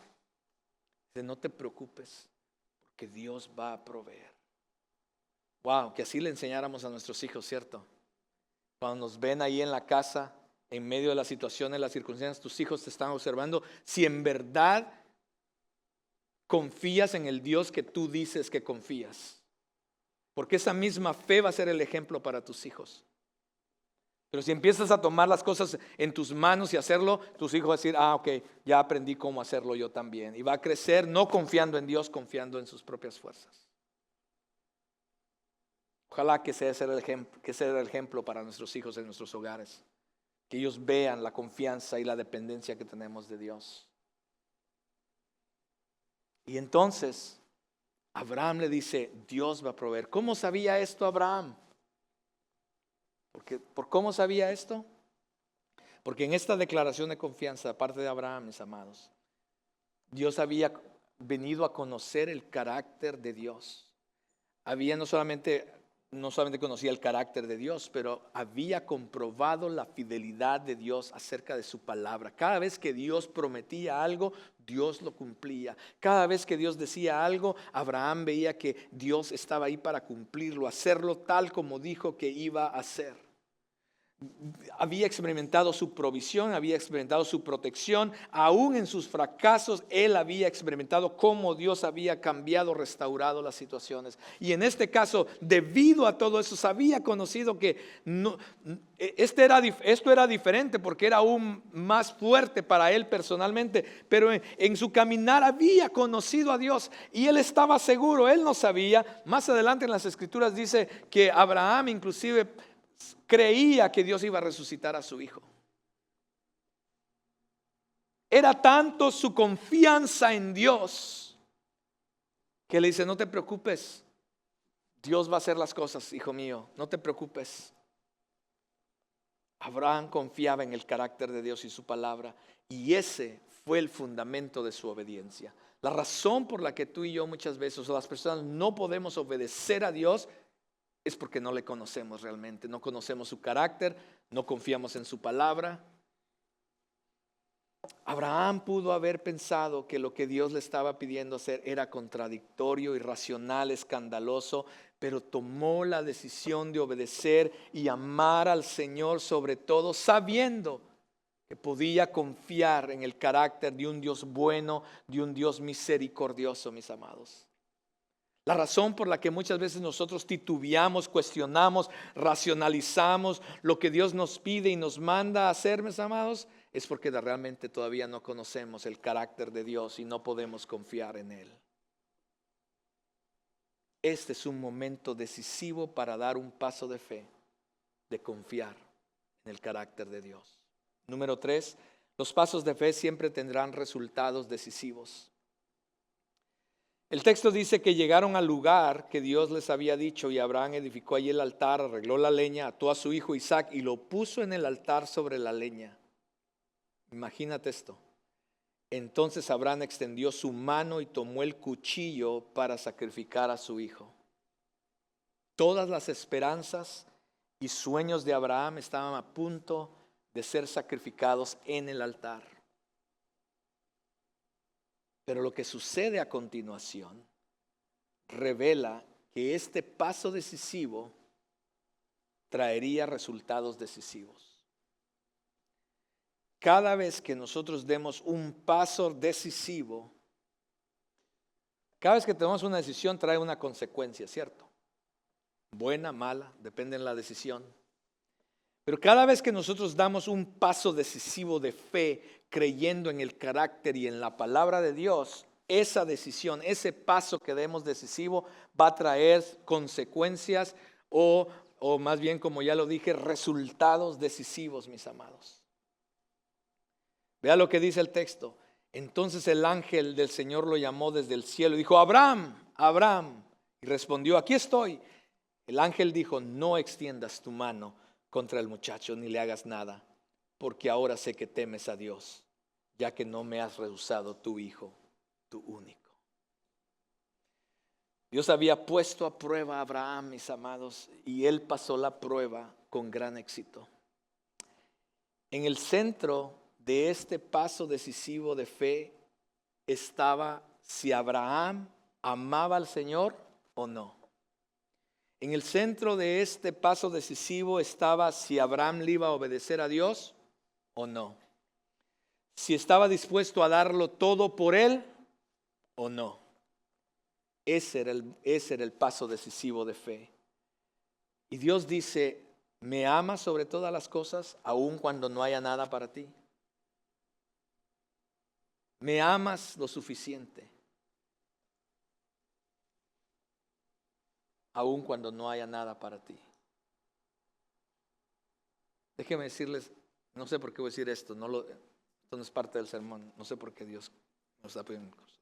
Dice, no te preocupes, porque Dios va a proveer. Wow, que así le enseñáramos a nuestros hijos, ¿cierto? Cuando nos ven ahí en la casa, en medio de las situaciones, las circunstancias, tus hijos te están observando. Si en verdad confías en el Dios que tú dices que confías, porque esa misma fe va a ser el ejemplo para tus hijos. Pero si empiezas a tomar las cosas en tus manos y hacerlo, tus hijos van a decir, ok, ya aprendí cómo hacerlo yo también. Y va a crecer no confiando en Dios, confiando en sus propias fuerzas. Ojalá que sea el ejemplo para nuestros hijos en nuestros hogares. Que ellos vean la confianza y la dependencia que tenemos de Dios. Y entonces, Abraham le dice, Dios va a proveer. ¿Cómo sabía esto Abraham? ¿Por cómo sabía esto? Porque en esta declaración de confianza, aparte de Abraham, mis amados, Dios había venido a conocer el carácter de Dios. Había no solamente conocía el carácter de Dios, pero había comprobado la fidelidad de Dios acerca de su palabra. Cada vez que Dios prometía algo, Dios lo cumplía. Cada vez que Dios decía algo, Abraham veía que Dios estaba ahí para cumplirlo, hacerlo tal como dijo que iba a hacer. Había experimentado su provisión, había experimentado su protección, aún en sus fracasos él había experimentado cómo Dios había cambiado, restaurado las situaciones. Y en este caso, debido a todo eso, había conocido que esto era diferente porque era aún más fuerte para él personalmente, pero en su caminar había conocido a Dios y él estaba seguro, él no sabía. Más adelante en las Escrituras dice que Abraham inclusive creía que Dios iba a resucitar a su hijo. Era tanto su confianza en Dios que le dice, no te preocupes, Dios va a hacer las cosas, hijo mío, no te preocupes. Abraham confiaba en el carácter de Dios y su palabra, y ese fue el fundamento de su obediencia. La razón por la que tú y yo muchas veces, o las personas, no podemos obedecer a Dios es porque no le conocemos realmente, no conocemos su carácter, no confiamos en su palabra. Abraham pudo haber pensado que lo que Dios le estaba pidiendo hacer era contradictorio, irracional, escandaloso, pero tomó la decisión de obedecer y amar al Señor sobre todo, sabiendo que podía confiar en el carácter de un Dios bueno, de un Dios misericordioso, mis amados. La razón por la que muchas veces nosotros titubeamos, cuestionamos, racionalizamos lo que Dios nos pide y nos manda a hacer, mis amados, es porque realmente todavía no conocemos el carácter de Dios y no podemos confiar en Él. Este es un momento decisivo para dar un paso de fe, de confiar en el carácter de Dios. Número 3, los pasos de fe siempre tendrán resultados decisivos. El texto dice que llegaron al lugar que Dios les había dicho y Abraham edificó allí el altar, arregló la leña, ató a su hijo Isaac y lo puso en el altar sobre la leña. Imagínate esto. Entonces Abraham extendió su mano y tomó el cuchillo para sacrificar a su hijo. Todas las esperanzas y sueños de Abraham estaban a punto de ser sacrificados en el altar. Pero lo que sucede a continuación revela que este paso decisivo traería resultados decisivos. Cada vez que nosotros demos un paso decisivo, cada vez que tomamos una decisión trae una consecuencia, ¿cierto? Buena, mala, depende de la decisión. Pero cada vez que nosotros damos un paso decisivo de fe, creyendo en el carácter y en la palabra de Dios, esa decisión, ese paso que demos decisivo va a traer consecuencias o más bien, como ya lo dije, resultados decisivos, mis amados. Vea lo que dice el texto. Entonces el ángel del Señor lo llamó desde el cielo y dijo, Abraham, Abraham. Y respondió, aquí estoy. El ángel dijo, no extiendas tu mano contra el muchacho ni le hagas nada, porque ahora sé que temes a Dios. ya que no me has rehusado tu hijo, tu único. Dios había puesto a prueba a Abraham, mis amados, y él pasó la prueba con gran éxito. En el centro de este paso decisivo de fe estaba si Abraham amaba al Señor o no. En el centro de este paso decisivo estaba si Abraham le iba a obedecer a Dios o no. Si estaba dispuesto a darlo todo por él o no. Ese era el paso decisivo de fe. Y Dios dice, ¿me amas sobre todas las cosas, aun cuando no haya nada para ti? ¿Me amas lo suficiente, aun cuando no haya nada para ti? Déjenme decirles, no sé por qué voy a decir esto, esto no es parte del sermón, no sé por qué Dios nos está pidiendo cosas.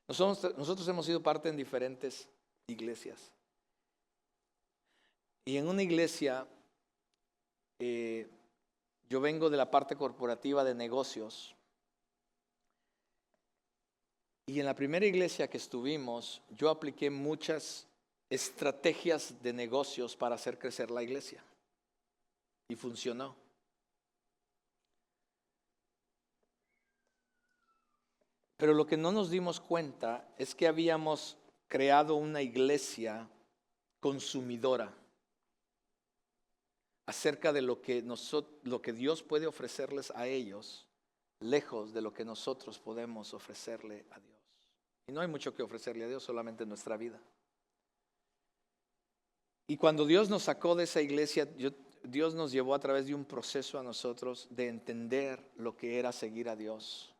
Nosotros hemos sido parte en diferentes iglesias. Y en una iglesia, yo vengo de la parte corporativa de negocios. Y en la primera iglesia que estuvimos, yo apliqué muchas estrategias de negocios para hacer crecer la iglesia. Y funcionó. Pero lo que no nos dimos cuenta es que habíamos creado una iglesia consumidora acerca de lo que Dios puede ofrecerles a ellos, lejos de lo que nosotros podemos ofrecerle a Dios. Y no hay mucho que ofrecerle a Dios, solamente nuestra vida. Y cuando Dios nos sacó de esa iglesia, Dios nos llevó a través de un proceso a nosotros de entender lo que era seguir a Dios.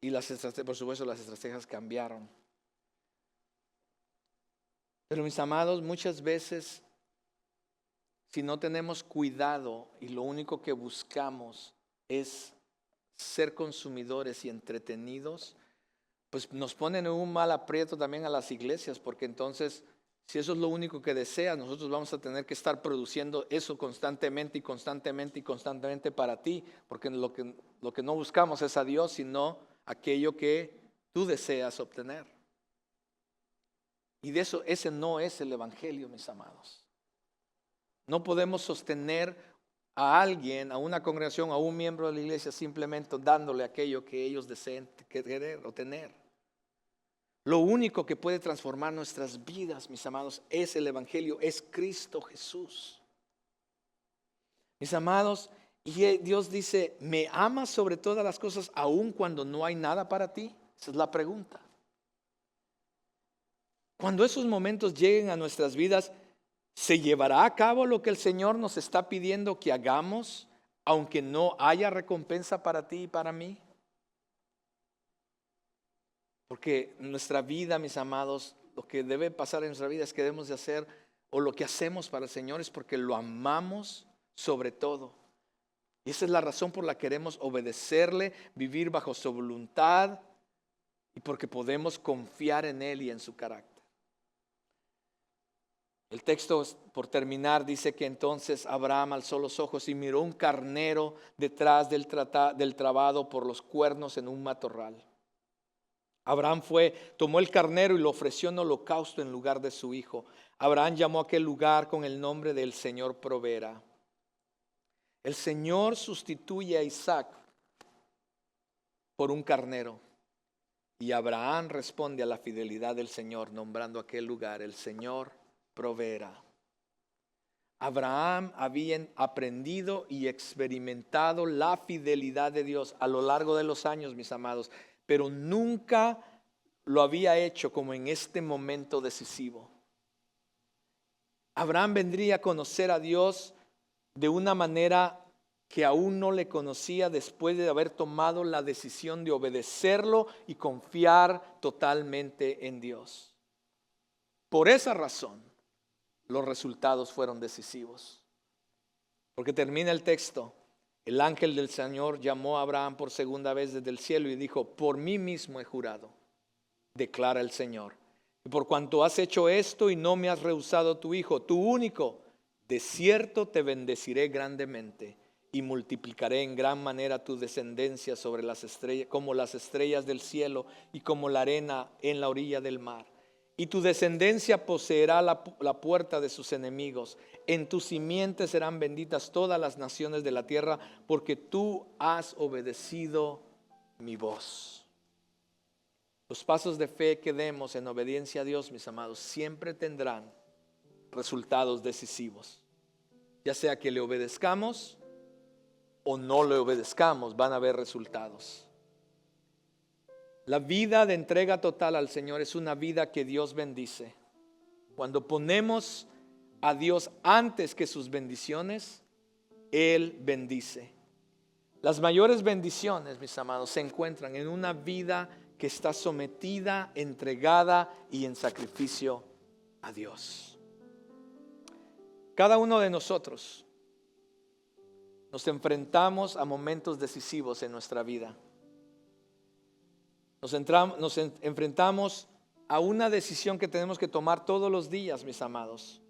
Y por supuesto las estrategias cambiaron. Pero mis amados, muchas veces, si no tenemos cuidado y lo único que buscamos es ser consumidores y entretenidos, pues nos ponen en un mal aprieto también a las iglesias, porque entonces, si eso es lo único que deseas, nosotros vamos a tener que estar produciendo eso constantemente y constantemente y constantemente para ti, porque lo que no buscamos es a Dios, sino aquello que tú deseas obtener. Y de eso, ese no es el evangelio, mis amados. No podemos sostener a alguien, a una congregación, a un miembro de la iglesia, simplemente dándole aquello que ellos deseen querer o tener. Lo único que puede transformar nuestras vidas, mis amados, es el evangelio, es Cristo Jesús. Mis amados, y Dios dice, ¿me amas sobre todas las cosas aun cuando no hay nada para ti? Esa es la pregunta. Cuando esos momentos lleguen a nuestras vidas, ¿se llevará a cabo lo que el Señor nos está pidiendo que hagamos, aunque no haya recompensa para ti y para mí? Porque nuestra vida, mis amados, lo que debe pasar en nuestra vida es que debemos de hacer, o lo que hacemos para el Señor es porque lo amamos sobre todo. Y esa es la razón por la que queremos obedecerle, vivir bajo su voluntad y porque podemos confiar en Él y en su carácter. El texto, por terminar, dice que entonces Abraham alzó los ojos y miró un carnero detrás del trabado por los cuernos en un matorral. Abraham tomó el carnero y lo ofreció en holocausto en lugar de su hijo. Abraham llamó a aquel lugar con el nombre del Señor proveerá. El Señor sustituye a Isaac por un carnero. Y Abraham responde a la fidelidad del Señor, nombrando aquel lugar el Señor proveerá. Abraham había aprendido y experimentado la fidelidad de Dios a lo largo de los años, mis amados, pero nunca lo había hecho como en este momento decisivo. Abraham vendría a conocer a Dios de una manera que aún no le conocía después de haber tomado la decisión de obedecerlo y confiar totalmente en Dios. Por esa razón, los resultados fueron decisivos. Porque termina el texto, el ángel del Señor llamó a Abraham por segunda vez desde el cielo y dijo, por mí mismo he jurado, declara el Señor, y por cuanto has hecho esto y no me has rehusado tu hijo, tu único, de cierto te bendeciré grandemente y multiplicaré en gran manera tu descendencia sobre las estrellas, como las estrellas del cielo y como la arena en la orilla del mar. Y tu descendencia poseerá la puerta de sus enemigos. En tu simiente serán benditas todas las naciones de la tierra, porque tú has obedecido mi voz. Los pasos de fe que demos en obediencia a Dios, mis amados, siempre tendrán resultados decisivos. Ya sea que le obedezcamos o no le obedezcamos, van a haber resultados. La vida de entrega total al Señor es una vida que Dios bendice. Cuando ponemos a Dios antes que sus bendiciones, Él bendice. Las mayores bendiciones, mis amados, se encuentran en una vida que está sometida, entregada y en sacrificio a Dios. Cada uno de nosotros nos enfrentamos a momentos decisivos en nuestra vida. Nos enfrentamos a una decisión que tenemos que tomar todos los días, mis amados.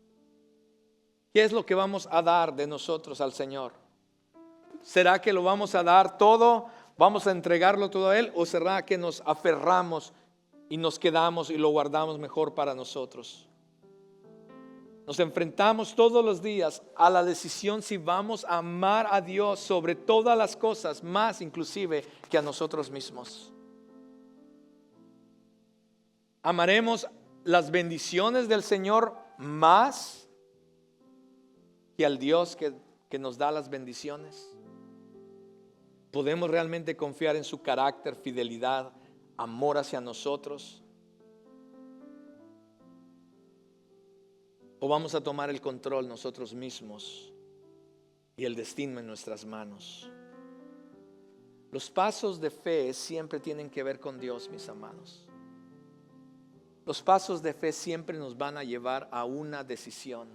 ¿Qué es lo que vamos a dar de nosotros al Señor? ¿Será que lo vamos a dar todo? ¿Vamos a entregarlo todo a Él? ¿O será que nos aferramos y nos quedamos y lo guardamos mejor para nosotros? Nos enfrentamos todos los días a la decisión si vamos a amar a Dios sobre todas las cosas, más inclusive que a nosotros mismos. ¿Amaremos las bendiciones del Señor más que al Dios que nos da las bendiciones? ¿Podemos realmente confiar en su carácter, fidelidad, amor hacia nosotros? ¿O vamos a tomar el control nosotros mismos y el destino en nuestras manos? Los pasos de fe siempre tienen que ver con Dios, mis amados. Los pasos de fe siempre nos van a llevar a una decisión.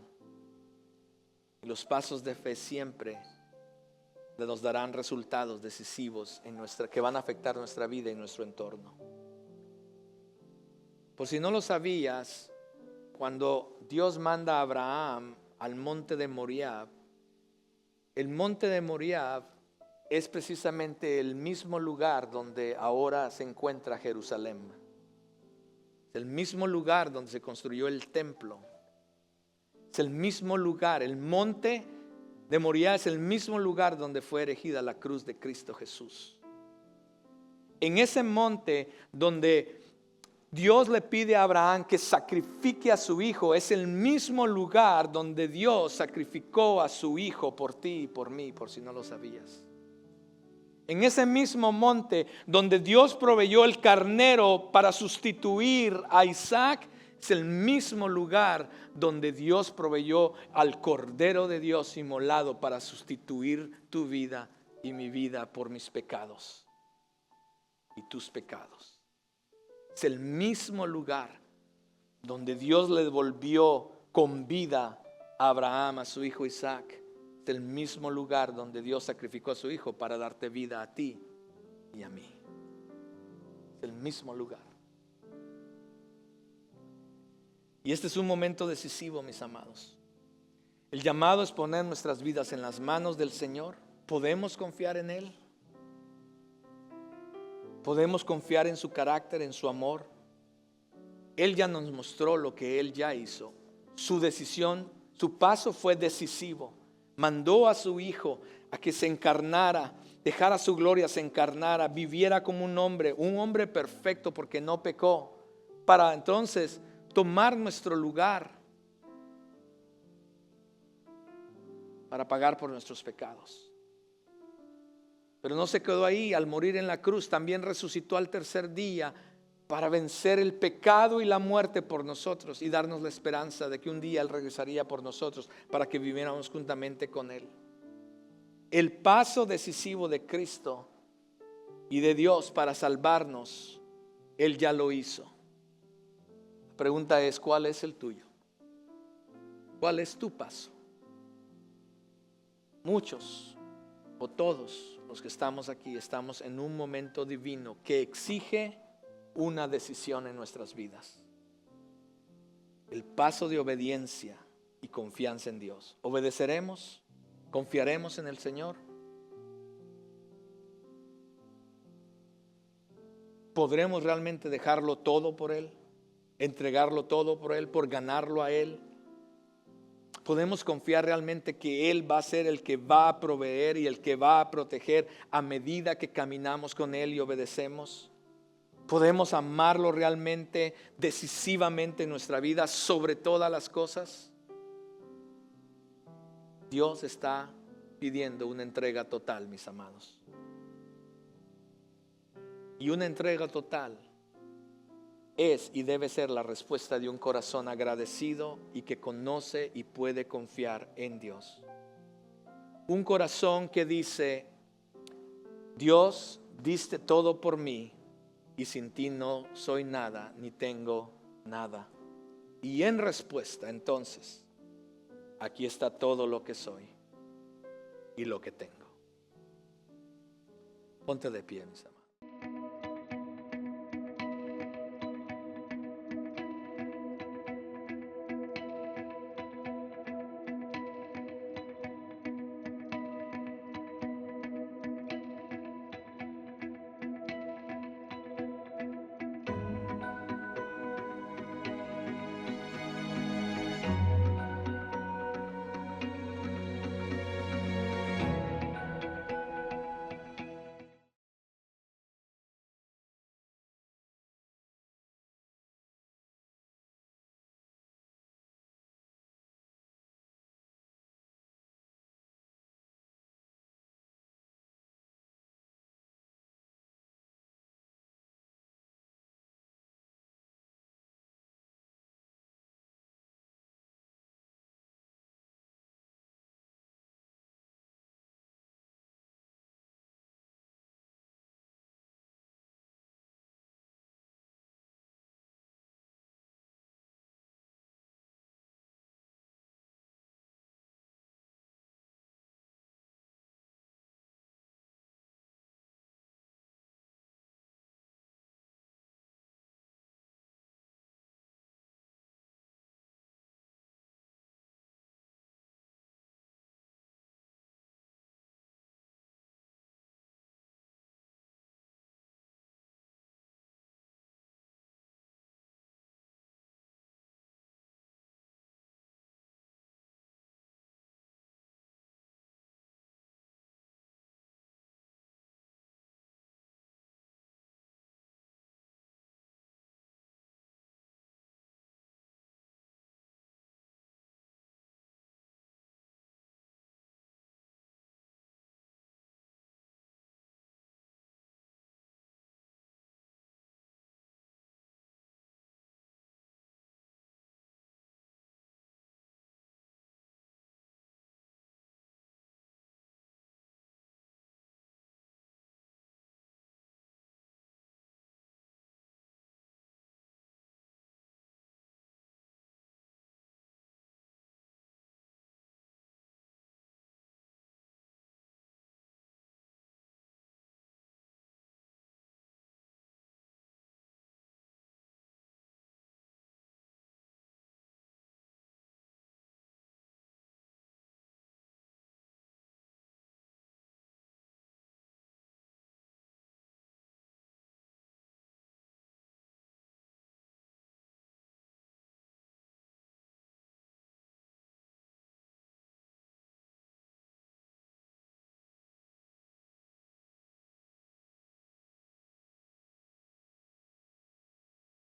Y los pasos de fe siempre nos darán resultados decisivos que van a afectar nuestra vida y nuestro entorno. Por si no lo sabías, cuando Dios manda a Abraham al monte de Moriah, el monte de Moriah es precisamente el mismo lugar donde ahora se encuentra Jerusalén. Es el mismo lugar donde se construyó el templo. Es el mismo lugar, el monte de Moriah es el mismo lugar donde fue erigida la cruz de Cristo Jesús. En ese monte donde Dios le pide a Abraham que sacrifique a su hijo, es el mismo lugar donde Dios sacrificó a su hijo por ti y por mí, por si no lo sabías. En ese mismo monte donde Dios proveyó el carnero para sustituir a Isaac, es el mismo lugar donde Dios proveyó al Cordero de Dios inmolado para sustituir tu vida y mi vida por mis pecados y tus pecados. Es el mismo lugar donde Dios le devolvió con vida a Abraham, a su hijo Isaac. Es el mismo lugar donde Dios sacrificó a su hijo para darte vida a ti y a mí. Es el mismo lugar. Y este es un momento decisivo, mis amados. El llamado es poner nuestras vidas en las manos del Señor. ¿Podemos confiar en Él? ¿Podemos confiar en su carácter, en su amor? Él ya nos mostró lo que Él ya hizo. Su decisión, su paso fue decisivo. Mandó a su Hijo a que se encarnara, dejara su gloria, se encarnara, viviera como un hombre perfecto porque no pecó, para entonces tomar nuestro lugar, para pagar por nuestros pecados. Pero no se quedó ahí. Al morir en la cruz también resucitó al tercer día para vencer el pecado y la muerte por nosotros y darnos la esperanza de que un día Él regresaría por nosotros para que viviéramos juntamente con Él. El paso decisivo de Cristo y de Dios para salvarnos, Él ya lo hizo. La pregunta es, ¿cuál es el tuyo? ¿Cuál es tu paso? Muchos o todos los que estamos aquí estamos en un momento divino que exige una decisión en nuestras vidas. El paso de obediencia y confianza en Dios. ¿Obedeceremos? ¿Confiaremos en el Señor? ¿Podremos realmente dejarlo todo por Él? ¿Entregarlo todo por Él? ¿Por ganarlo a Él? ¿Podemos confiar realmente que Él va a ser el que va a proveer y el que va a proteger a medida que caminamos con Él y obedecemos? ¿Podemos amarlo realmente, decisivamente en nuestra vida sobre todas las cosas? Dios está pidiendo una entrega total, mis amados. Y una entrega total es y debe ser la respuesta de un corazón agradecido y que conoce y puede confiar en Dios. Un corazón que dice: Dios, diste todo por mí y sin ti no soy nada ni tengo nada. Y en respuesta, entonces, aquí está todo lo que soy y lo que tengo. Ponte de pie, mis amados.